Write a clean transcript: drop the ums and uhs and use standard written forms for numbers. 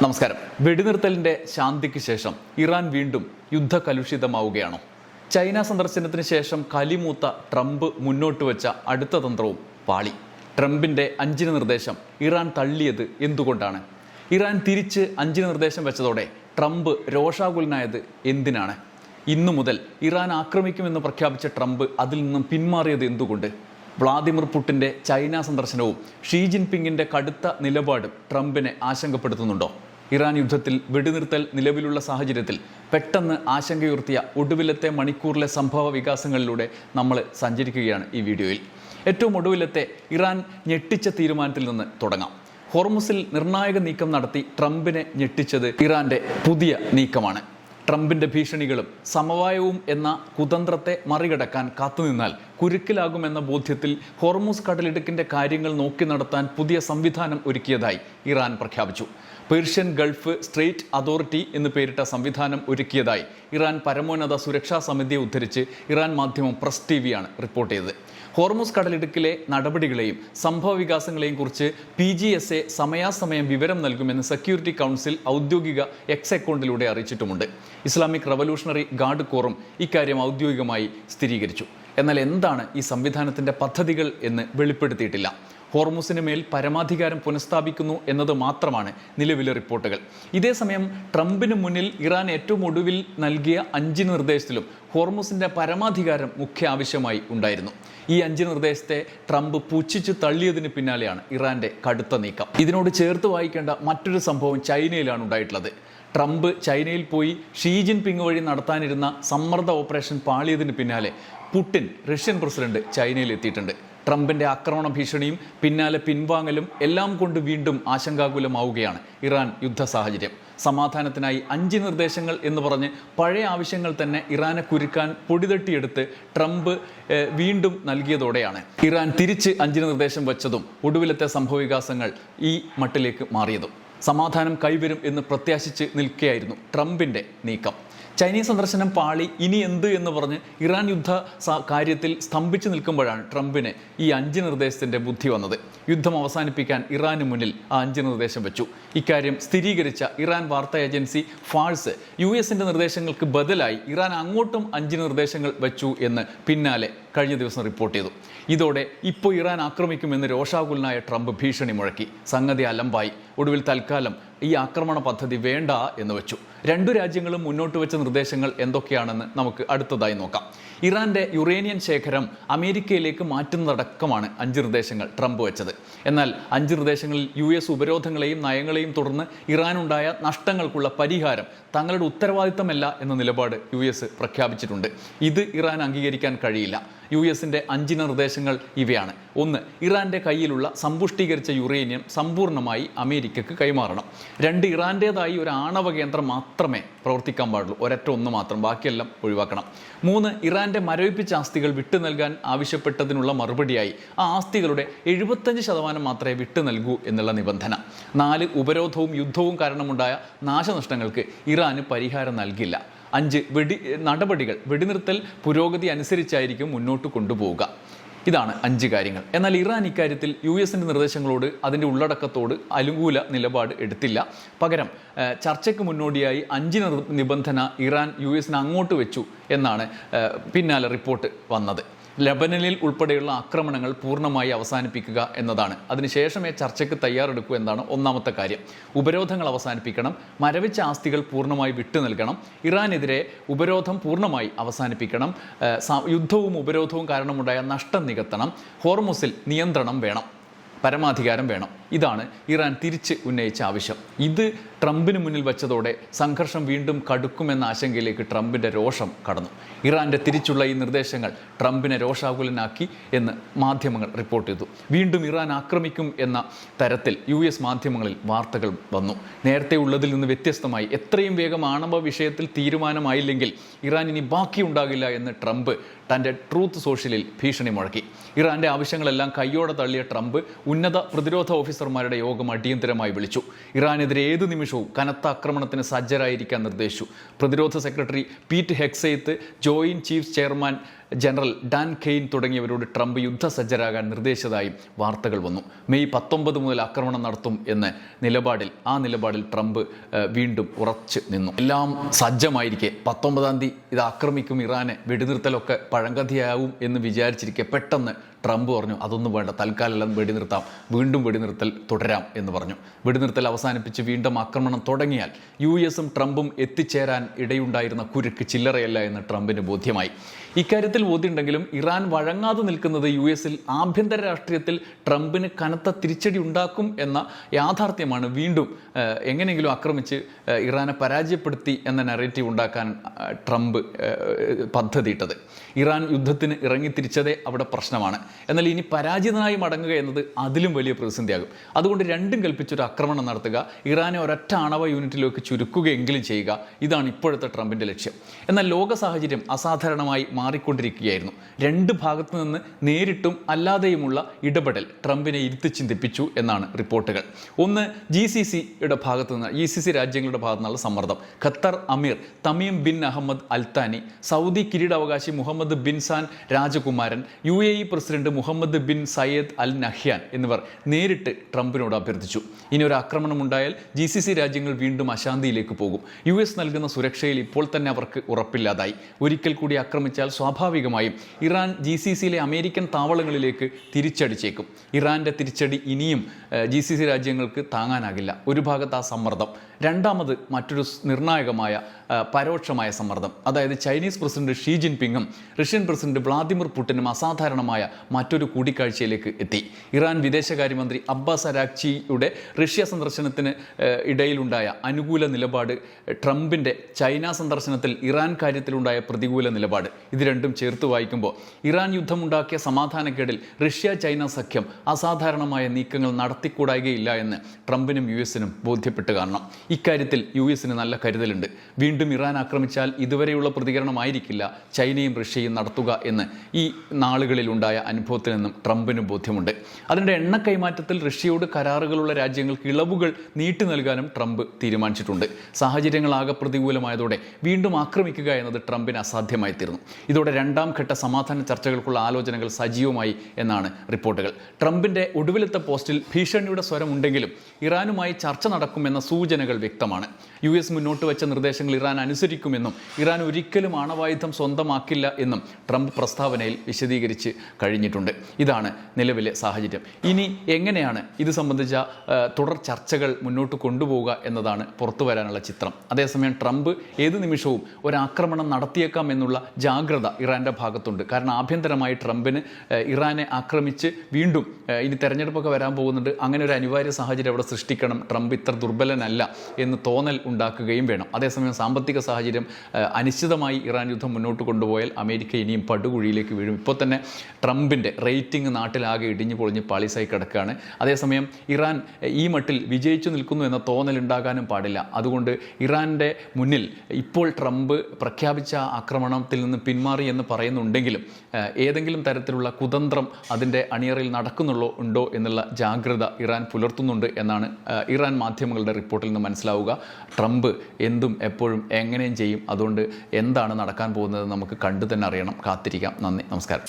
നമസ്കാരം. വെടിനിർത്തലിന്റെ ശാന്തിക്ക് ശേഷം ഇറാൻ വീണ്ടും യുദ്ധകലുഷിതമാവുകയാണോ? ചൈന സന്ദർശനത്തിന് ശേഷം കലിമൂത്ത ട്രംപ് മുന്നോട്ട് വെച്ച അടുത്ത തന്ത്രവും പാളി. ട്രംപിന്റെ 5 നിർദ്ദേശം ഇറാൻ തള്ളിയത് എന്തുകൊണ്ടാണ്? ഇറാൻ തിരിച്ച് 5 നിർദ്ദേശം വെച്ചതോടെ ട്രംപ് രോഷാകുലനായത് എന്തിനാണ്? ഇന്നു മുതൽ ഇറാൻ ആക്രമിക്കുമെന്ന് പ്രഖ്യാപിച്ച ട്രംപ് അതിൽ നിന്നും പിന്മാറിയത് എന്തുകൊണ്ട്? വ്ളാദിമിർ പുടിൻ്റെ ചൈന സന്ദർശനവും ഷീ ജിൻപിങ്ങിൻ്റെ കടുത്ത നിലപാടും ട്രംപിനെ ആശങ്കപ്പെടുത്തുന്നുണ്ടോ? ഇറാൻ യുദ്ധത്തിൽ വെടിനിർത്തൽ നിലവിലുള്ള സാഹചര്യത്തിൽ പെട്ടെന്ന് ആശങ്കയുയർത്തിയ ഒടുവിലത്തെ മണിക്കൂറിലെ സംഭവ വികാസങ്ങളിലൂടെ നമ്മൾ സഞ്ചരിക്കുകയാണ് ഈ വീഡിയോയിൽ. ഏറ്റവും ഒടുവിലത്തെ ഇറാൻ ഞെട്ടിച്ച തീരുമാനത്തിൽ നിന്ന് തുടങ്ങാം. ഹോർമുസിൽ നിർണായക നീക്കം നടത്തി ട്രംപിനെ ഞെട്ടിച്ചത് ഇറാൻ്റെ പുതിയ നീക്കമാണ്. ട്രംപിൻ്റെ ഭീഷണികളും സമവായവും എന്ന കുതന്ത്രത്തെ മറികടക്കാൻ കാത്തുനിന്നാൽ കുരുക്കിലാകുമെന്ന ബോധ്യത്തിൽ ഹോർമുസ് കടലിടുക്കിൻ്റെ കാര്യങ്ങൾ നോക്കി നടത്താൻ പുതിയ സംവിധാനം ഒരുക്കിയതായി ഇറാൻ പ്രഖ്യാപിച്ചു. പേർഷ്യൻ ഗൾഫ് സ്ട്രേറ്റ് അതോറിറ്റി എന്ന് പേരിട്ട സംവിധാനം ഒരുക്കിയതായി ഇറാൻ പരമോന്നത സുരക്ഷാ സമിതിയെ ഉദ്ധരിച്ച് ഇറാൻ മാധ്യമം പ്രസ് ടിവിയാണ് റിപ്പോർട്ട് ചെയ്തത്. ഹോർമുസ് കടലിടുക്കിലെ നടപടികളെയും സംഭവ വികാസങ്ങളെയും കുറിച്ച് PGSA സമയാസമയം വിവരം നൽകുമെന്ന് സെക്യൂരിറ്റി കൗൺസിൽ ഔദ്യോഗിക എക്സ് അക്കൗണ്ടിലൂടെ അറിയിച്ചിട്ടുമുണ്ട്. ഇസ്ലാമിക് റവല്യൂഷണറി ഗാർഡ് കോറും ഇക്കാര്യം ഔദ്യോഗികമായി സ്ഥിരീകരിച്ചു. എന്നാൽ എന്താണ് ഈ സംവിധാനത്തിൻ്റെ പദ്ധതികൾ എന്ന് വെളിപ്പെടുത്തിയിട്ടില്ല. ഹോർമുസിന് മേൽ പരമാധികാരം പുനഃസ്ഥാപിക്കുന്നു എന്നത് മാത്രമാണ് നിലവിലെ റിപ്പോർട്ടുകൾ. ഇതേസമയം ട്രംപിന് മുന്നിൽ ഇറാൻ ഏറ്റവും ഒടുവിൽ നൽകിയ 5 നിർദ്ദേശത്തിലും ഹോർമുസിൻ്റെ പരമാധികാരം മുഖ്യ ആവശ്യമായി ഉണ്ടായിരുന്നു. ഈ 5 നിർദ്ദേശത്തെ ട്രംപ് പുച്ഛിച്ചു തള്ളിയതിന് പിന്നാലെയാണ് ഇറാൻ്റെ കടുത്ത നീക്കം. ഇതിനോട് ചേർത്ത് വായിക്കേണ്ട മറ്റൊരു സംഭവം ചൈനയിലാണ് ഉണ്ടായിട്ടുള്ളത്. ട്രംപ് ചൈനയിൽ പോയി ഷീ ജിൻപിങ് വഴി നടത്താനിരുന്ന സമ്മർദ്ദ ഓപ്പറേഷൻ പാളിയതിന് പിന്നാലെ പുടിൻ റഷ്യൻ പ്രസിഡന്റ് ചൈനയിൽ എത്തിയിട്ടുണ്ട്. ട്രംപിൻ്റെ ആക്രമണ ഭീഷണിയും പിന്നാലെ പിൻവാങ്ങലും എല്ലാം കൊണ്ട് വീണ്ടും ആശങ്കാകുലമാവുകയാണ് ഇറാൻ യുദ്ധ സാഹചര്യം. സമാധാനത്തിനായി 5 നിർദ്ദേശങ്ങൾ എന്ന് പറഞ്ഞ് പഴയ ആവശ്യങ്ങൾ തന്നെ ഇറാനെ കുരുക്കാൻ പൊടിതട്ടിയെടുത്ത് ട്രംപ് വീണ്ടും നൽകിയതോടെയാണ് ഇറാൻ തിരിച്ച് 5 നിർദ്ദേശം വെച്ചതും ഒടുവിലത്തെ സംഭവവികാസങ്ങൾ ഈ മട്ടിലേക്ക് മാറിയതും. സമാധാനം കൈവരും എന്ന് പ്രത്യാശിച്ച് നിൽക്കുകയായിരുന്നു ട്രംപിൻ്റെ നീക്കം. ചൈനീസ് സന്ദർശനം പാളി, ഇനി എന്ത് എന്ന് പറഞ്ഞ് ഇറാൻ യുദ്ധ കാര്യത്തിൽ സ്തംഭിച്ചു നിൽക്കുമ്പോഴാണ് ട്രംപിന് ഈ 5 നിർദ്ദേശത്തിൻ്റെ ബുദ്ധി വന്നത്. യുദ്ധം അവസാനിപ്പിക്കാൻ ഇറാന് മുന്നിൽ ആ 5 നിർദ്ദേശം വെച്ചു. ഇക്കാര്യം സ്ഥിരീകരിച്ച ഇറാൻ വാർത്താ ഏജൻസി ഫാഴ്സ് US-ൻ്റെ നിർദ്ദേശങ്ങൾക്ക് ബദലായി ഇറാൻ അങ്ങോട്ടും 5 നിർദ്ദേശങ്ങൾ വെച്ചു എന്ന് പിന്നാലെ കഴിഞ്ഞ ദിവസം റിപ്പോർട്ട് ചെയ്തു. ഇതോടെ ഇപ്പോൾ ഇറാൻ ആക്രമിക്കുമെന്ന് രോഷാകുലനായ ട്രംപ് ഭീഷണി മുഴക്കി. സംഗതി അലമ്പായി. ഒടുവിൽ തൽക്കാലം ഈ ആക്രമണ പദ്ധതി വേണ്ട എന്ന് വെച്ചു. 2 രാജ്യങ്ങളും മുന്നോട്ട് വെച്ച നിർദ്ദേശങ്ങൾ എന്തൊക്കെയാണെന്ന് നമുക്ക് അടുത്തതായി നോക്കാം. ഇറാൻ്റെ യുറേനിയൻ ശേഖരം അമേരിക്കയിലേക്ക് മാറ്റുന്നതടക്കമാണ് 5 നിർദ്ദേശങ്ങൾ ട്രംപ് വെച്ചത്. എന്നാൽ 5 നിർദ്ദേശങ്ങളിൽ US ഉപരോധങ്ങളെയും നയങ്ങളെയും തുടർന്ന് ഇറാനുണ്ടായ നഷ്ടങ്ങൾക്കുള്ള പരിഹാരം തങ്ങളുടെ ഉത്തരവാദിത്തമല്ല എന്ന നിലപാട് US പ്രഖ്യാപിച്ചിട്ടുണ്ട്. ഇത് ഇറാൻ അംഗീകരിക്കാൻ കഴിയില്ല. US-ൻ്റെ 5 നിർദ്ദേശങ്ങൾ ഇവയാണ്. 1. ഇറാൻ്റെ കയ്യിലുള്ള സമ്പുഷ്ടീകരിച്ച യുറേനിയം സമ്പൂർണ്ണമായി അമേരിക്കക്ക് കൈമാറണം. 2. ഇറാൻ്റേതായി ഒരു ആണവ കേന്ദ്രം മാത്രമേ പ്രവർത്തിക്കാൻ പാടുള്ളൂ. ഒരൊറ്റ ഒന്ന് മാത്രം, ബാക്കിയെല്ലാം ഒഴിവാക്കണം. 3. ഇറാൻ്റെ മരവിപ്പിച്ച ആസ്തികൾ വിട്ടു നൽകാൻ ആവശ്യപ്പെട്ടതിനുള്ള മറുപടിയായി ആ ആസ്തികളുടെ 75% മാത്രമേ വിട്ടു നൽകൂ എന്നുള്ള നിബന്ധന. 4. ഉപരോധവും യുദ്ധവും കാരണമുണ്ടായ നാശനഷ്ടങ്ങൾക്ക് ഇറാന് പരിഹാരം നൽകില്ല. 5. നടപടികൾ വെടിനിർത്തൽ പുരോഗതി അനുസരിച്ചായിരിക്കും മുന്നോട്ട് കൊണ്ടുപോവുക. ഇതാണ് 5 കാര്യങ്ങൾ. എന്നാൽ ഇറാൻ ഇക്കാര്യത്തിൽ US-ൻ്റെ നിർദ്ദേശങ്ങളോട് അതിൻ്റെ ഉള്ളടക്കത്തോട് അനുകൂല നിലപാട് എടുത്തില്ല. പകരം ചർച്ചയ്ക്ക് മുന്നോടിയായി 5 നിബന്ധന ഇറാൻ US-ന് അങ്ങോട്ട് വെച്ചു എന്നാണ് പിന്നാലെ റിപ്പോർട്ട് വന്നത്. ലെബനനിൽ ഉൾപ്പെടെയുള്ള ആക്രമണങ്ങൾ പൂർണ്ണമായി അവസാനിപ്പിക്കുക എന്നതാണ്. അതിനുശേഷമേ ചർച്ചയ്ക്ക് തയ്യാറെടുക്കൂ എന്നതാണ് ഒന്നാമത്തെ കാര്യം. ഉപരോധങ്ങൾ അവസാനിപ്പിക്കണം, മരവിച്ച ആസ്തികൾ പൂർണ്ണമായി വിട്ടു നൽകണം, ഇറാനെതിരെ ഉപരോധം പൂർണ്ണമായി അവസാനിപ്പിക്കണം, യുദ്ധവും ഉപരോധവും കാരണമുണ്ടായ നഷ്ടം നികത്തണം, ഹോർമുസിൽ നിയന്ത്രണം വേണം, പരമാധികാരം വേണം. ഇതാണ് ഇറാൻ തിരിച്ച് ഉന്നയിച്ച ആവശ്യം. ഇത് ട്രംപിന് മുന്നിൽ വെച്ചതോടെ സംഘർഷം വീണ്ടും കടുക്കുമെന്ന ആശങ്കയിലേക്ക് ട്രംപിൻ്റെ രോഷം കടന്നു. ഇറാൻ്റെ തിരിച്ചുള്ള ഈ നിർദ്ദേശങ്ങൾ ട്രംപിനെ രോഷാകുലനാക്കി എന്ന് മാധ്യമങ്ങൾ റിപ്പോർട്ട് ചെയ്തു. വീണ്ടും ഇറാൻ ആക്രമിക്കും എന്ന തരത്തിൽ US മാധ്യമങ്ങളിൽ വാർത്തകൾ വന്നു. നേരത്തെ ഉള്ളതിൽ നിന്ന് വ്യത്യസ്തമായി എത്രയും വേഗം ആണവ വിഷയത്തിൽ തീരുമാനമായില്ലെങ്കിൽ ഇറാൻ ഇനി ബാക്കിയുണ്ടാകില്ല എന്ന് ട്രംപ് തൻ്റെ ട്രൂത്ത് സോഷ്യലിൽ ഭീഷണി മുഴക്കി. ഇറാൻ്റെ ആവശ്യങ്ങളെല്ലാം കയ്യോടെ തള്ളിയ ട്രംപ് ഉന്നത പ്രതിരോധ ഓഫീസർമാരുടെ യോഗം അടിയന്തരമായി വിളിച്ചു. ഇറാനെതിരെ ഏത് നിമിഷവും കനത്ത ആക്രമണത്തിന് സജ്ജരായിരിക്കാൻ നിർദ്ദേശിച്ചു. പ്രതിരോധ secretary Pete Hegseth, joint chiefs chairman general Dan Caine തുടങ്ങിയവരോട് ട്രംപ് യുദ്ധസജ്ജരാകാൻ നിർദ്ദേശിച്ചതായും വാർത്തകൾ വന്നു. മെയ് 19 മുതൽ ആക്രമണം നടത്തും എന്ന നിലപാടിൽ ട്രംപ് വീണ്ടും ഉറച്ചു നിന്നു. എല്ലാം സജ്ജമായിരിക്കെ 19-ാം തീയതി ഇത് ആക്രമിക്കും, ഇറാനെ വെടിനിർത്തലൊക്കെ പഴങ്കഥയാവും എന്ന് വിചാരിച്ചിരിക്കെ പെട്ടെന്ന് ട്രംപ് പറഞ്ഞു അതൊന്നും വേണ്ട, തൽക്കാലം വെടിനിർത്താം, വീണ്ടും വെടിനിർത്തൽ തുടരാം എന്ന് പറഞ്ഞു. വെടിനിർത്തൽ അവസാനിപ്പിച്ച് വീണ്ടും ആക്രമണം തുടങ്ങിയാൽ US-ഉം ട്രംപും എത്തിച്ചേരാൻ ഇടയുണ്ടായിരുന്ന കുരുക്ക് ചില്ലറയല്ല എന്ന് ട്രംപിന് ബോധ്യമായി. ഇക്കാര്യത്തിൽ ബോധ്യമുണ്ടെങ്കിലും ഇറാൻ വഴങ്ങാതെ നിൽക്കുന്നത് US-ൽ ആഭ്യന്തര രാഷ്ട്രീയത്തിൽ ട്രംപിന് കനത്ത തിരിച്ചടി ഉണ്ടാക്കും എന്ന യാഥാർത്ഥ്യമാണ് വീണ്ടും എങ്ങനെയെങ്കിലും ആക്രമിച്ച് ഇറാനെ പരാജയപ്പെടുത്തി എന്ന നറേറ്റീവ് ഉണ്ടാക്കാൻ ട്രംപ് പദ്ധതിയിട്ടത്. ഇറാൻ യുദ്ധത്തിന് ഇറങ്ങിത്തിരിച്ചതേ അവിടെ പ്രശ്നമാണ്. എന്നാൽ ഇനി പരാജിതനായി മടങ്ങുക എന്നത് അതിലും വലിയ പ്രതിസന്ധിയാകും. അതുകൊണ്ട് രണ്ടും കൽപ്പിച്ചൊരു ആക്രമണം നടത്തുക, ഇറാനെ ഒരൊറ്റ ആണവ യൂണിറ്റിലേക്ക് ചുരുക്കുകയെങ്കിലും ചെയ്യുക, ഇതാണ് ഇപ്പോഴത്തെ ട്രംപിൻ്റെ ലക്ഷ്യം. എന്നാൽ ലോക സാഹചര്യം അസാധാരണമായി മാറിക്കൊണ്ടിരിക്കുകയായിരുന്നു. രണ്ട് ഭാഗത്തു നിന്ന് നേരിട്ടും അല്ലാതെയുമുള്ള ഇടപെടൽ ട്രംപിനെ ഇരുത്തി ചിന്തിപ്പിച്ചു എന്നാണ് റിപ്പോർട്ടുകൾ. ഒന്ന്, GCCയുടെ ഭാഗത്തു നിന്ന്, GCC രാജ്യങ്ങളുടെ ഭാഗത്തു നിന്നുള്ള സമ്മർദ്ദം. ഖത്തർ അമീർ Tamim bin Ahmad Al Thani, Saudi കിരീടാവകാശി മുഹമ്മദ് ബിൻ സാൻ രാജകുമാരൻ, UAE president Mohammed bin Zayed Al Nahyan എന്നിവർ നേരിട്ട് ട്രംപിനോട് അഭ്യർത്ഥിച്ചു. ഇനി ഒരു ആക്രമണം ഉണ്ടായാൽ GCC രാജ്യങ്ങൾ വീണ്ടും അശാന്തിയിലേക്ക് പോകും. US നൽകുന്ന സുരക്ഷയിൽ ഇപ്പോൾ തന്നെ അവർക്ക് ഉറപ്പില്ലാതായി. ഒരിക്കൽ കൂടി ആക്രമിച്ചാൽ സ്വാഭാവികമായും ഇറാൻ GCCയിലെ അമേരിക്കൻ താവളങ്ങളിലേക്ക് തിരിച്ചടിച്ചേക്കും. ഇറാന്റെ തിരിച്ചടി ഇനിയും GCC രാജ്യങ്ങൾക്ക് താങ്ങാനാകില്ല. ഒരു ഭാഗത്ത് ആ സമ്മർദ്ദം, രണ്ടാമത് മറ്റൊരു നിർണായകമായ പരോക്ഷമായ സമ്മർദ്ദം. അതായത് ചൈനീസ് പ്രസിഡന്റ് ഷീ ജിൻപിങ്ങും റഷ്യൻ പ്രസിഡന്റ് വ്ളാദിമിർ പുടിനും അസാധാരണമായ മറ്റൊരു കൂടിക്കാഴ്ചയിലേക്ക് എത്തി. ഇറാൻ വിദേശകാര്യമന്ത്രി അബ്ബാസ് അരാക്ചിയുടെ റഷ്യ സന്ദർശനത്തിന് ഇടയിലുണ്ടായ അനുകൂല നിലപാട്, ട്രംപിൻ്റെ ചൈന സന്ദർശനത്തിൽ ഇറാൻ കാര്യത്തിലുണ്ടായ പ്രതികൂല നിലപാട്, ഇത് രണ്ടും ചേർത്ത് വായിക്കുമ്പോൾ ഇറാൻ യുദ്ധമുണ്ടാക്കിയ സമാധാനക്കേടിൽ റഷ്യ ചൈന സഖ്യം അസാധാരണമായ നീക്കങ്ങൾ നടത്തിക്കൂടായികയില്ല എന്ന് ട്രംപിനും US-നും ബോധ്യപ്പെട്ട് കാണണം. ഇക്കാര്യത്തിൽ US-ന് നല്ല കരുതലുണ്ട്. വീണ്ടും ഇറാൻ ആക്രമിച്ചാൽ ഇതുവരെയുള്ള പ്രതികരണമായിരിക്കില്ല ചൈനയും റഷ്യയും നടത്തുക എന്ന് ഈ നാളുകളിലുണ്ടായ അനുഭവത്തിൽ നിന്നും ട്രംപിന് ബോധ്യമുണ്ട്. അതിൻ്റെ എണ്ണ കൈമാറ്റത്തിൽ റഷ്യയോട് കരാറുകളുള്ള രാജ്യങ്ങൾക്ക് ഇളവുകൾ നീട്ടി നൽകാനും ട്രംപ് തീരുമാനിച്ചിട്ടുണ്ട്. സാഹചര്യങ്ങളാകെ പ്രതികൂലമായതോടെ വീണ്ടും ആക്രമിക്കുക എന്നത് ട്രംപിന് അസാധ്യമായി തീർന്നു. ഇതോടെ രണ്ടാം ഘട്ട സമാധാന ചർച്ചകൾക്കുള്ള ആലോചനകൾ സജീവമായി എന്നാണ് റിപ്പോർട്ടുകൾ. ട്രംപിൻ്റെ ഒടുവിലത്തെ പോസ്റ്റിൽ ഭീഷണിയുടെ സ്വരമുണ്ടെങ്കിലും ഇറാനുമായി ചർച്ച നടക്കുമെന്ന സൂചനകൾ വ്യക്തമാണ്. US മുന്നോട്ട് വെച്ച നിർദ്ദേശങ്ങൾ ഇറാൻ അനുസരിക്കുമെന്നും ഇറാൻ ഒരിക്കലും ആണവായുധം സ്വന്തമാക്കില്ല എന്നും ട്രംപ് പ്രസ്താവനയിൽ വിശദീകരിച്ച് കഴിഞ്ഞിട്ടുണ്ട്. ഇതാണ് നിലവിലെ സാഹചര്യം. ഇനി എങ്ങനെയാണ് ഇത് സംബന്ധിച്ച തുടർ ചർച്ചകൾ മുന്നോട്ട് കൊണ്ടുപോവുക എന്നതാണ് പുറത്തു വരാനുള്ള ചിത്രം. അതേസമയം ട്രംപ് ഏത് നിമിഷവും ഒരാക്രമണം നടത്തിയേക്കാം എന്നുള്ള ജാഗ്രത ഇറാൻ്റെ ഭാഗത്തുണ്ട്. കാരണം ആഭ്യന്തരമായി ട്രംപിന് ഇറാനെ ആക്രമിച്ച് വീണ്ടും ഇനി തെരഞ്ഞെടുപ്പൊക്കെ വരാൻ പോകുന്നുണ്ട്, അങ്ങനെ ഒരു അനിവാര്യ സാഹചര്യം അവിടെ സൃഷ്ടിക്കണം, ട്രംപ് ഇത്ര ദുർബലനല്ല എന്ന് തോന്നൽ ഉണ്ടാക്കുകയും വേണം. അതേസമയം സാമ്പത്തിക സാഹചര്യം അനിശ്ചിതമായി ഇറാൻ യുദ്ധം മുന്നോട്ട് കൊണ്ടുപോയാൽ അമേരിക്ക ഇനിയും പടുകുഴിയിലേക്ക് വീഴും. ഇപ്പോൾ തന്നെ ട്രംപിൻ്റെ റേറ്റിംഗ് നാട്ടിലാകെ ഇടിഞ്ഞു പൊളിഞ്ഞ് പാളിസായി കിടക്കുകയാണ്. അതേസമയം ഇറാൻ ഈ മട്ടിൽ വിജയിച്ചു നിൽക്കുന്നു എന്ന തോന്നലുണ്ടാകാനും പാടില്ല. അതുകൊണ്ട് ഇറാൻ്റെ മുന്നിൽ ഇപ്പോൾ ട്രംപ് പ്രഖ്യാപിച്ച ആക്രമണത്തിൽ നിന്ന് പിന്മാറി എന്ന് പറയുന്നുണ്ടെങ്കിലും ഏതെങ്കിലും തരത്തിലുള്ള കുതന്ത്രം അതിൻ്റെ അണിയറയിൽ ഉണ്ടോ എന്നുള്ള ജാഗ്രത ഇറാൻ പുലർത്തുന്നുണ്ട് എന്നാണ് ഇറാൻ മാധ്യമങ്ങളുടെ റിപ്പോർട്ടിൽ നിന്ന് മനസ്സിലാവുക. ട്രംപ് എന്തും എപ്പോഴും എങ്ങനെയും ചെയ്യും. അതുകൊണ്ട് എന്താണ് നടക്കാൻ പോകുന്നത് നമുക്ക് കണ്ടു തന്നെ അറിയണം. കാത്തിരിക്കാം. നന്ദി, നമസ്കാരം.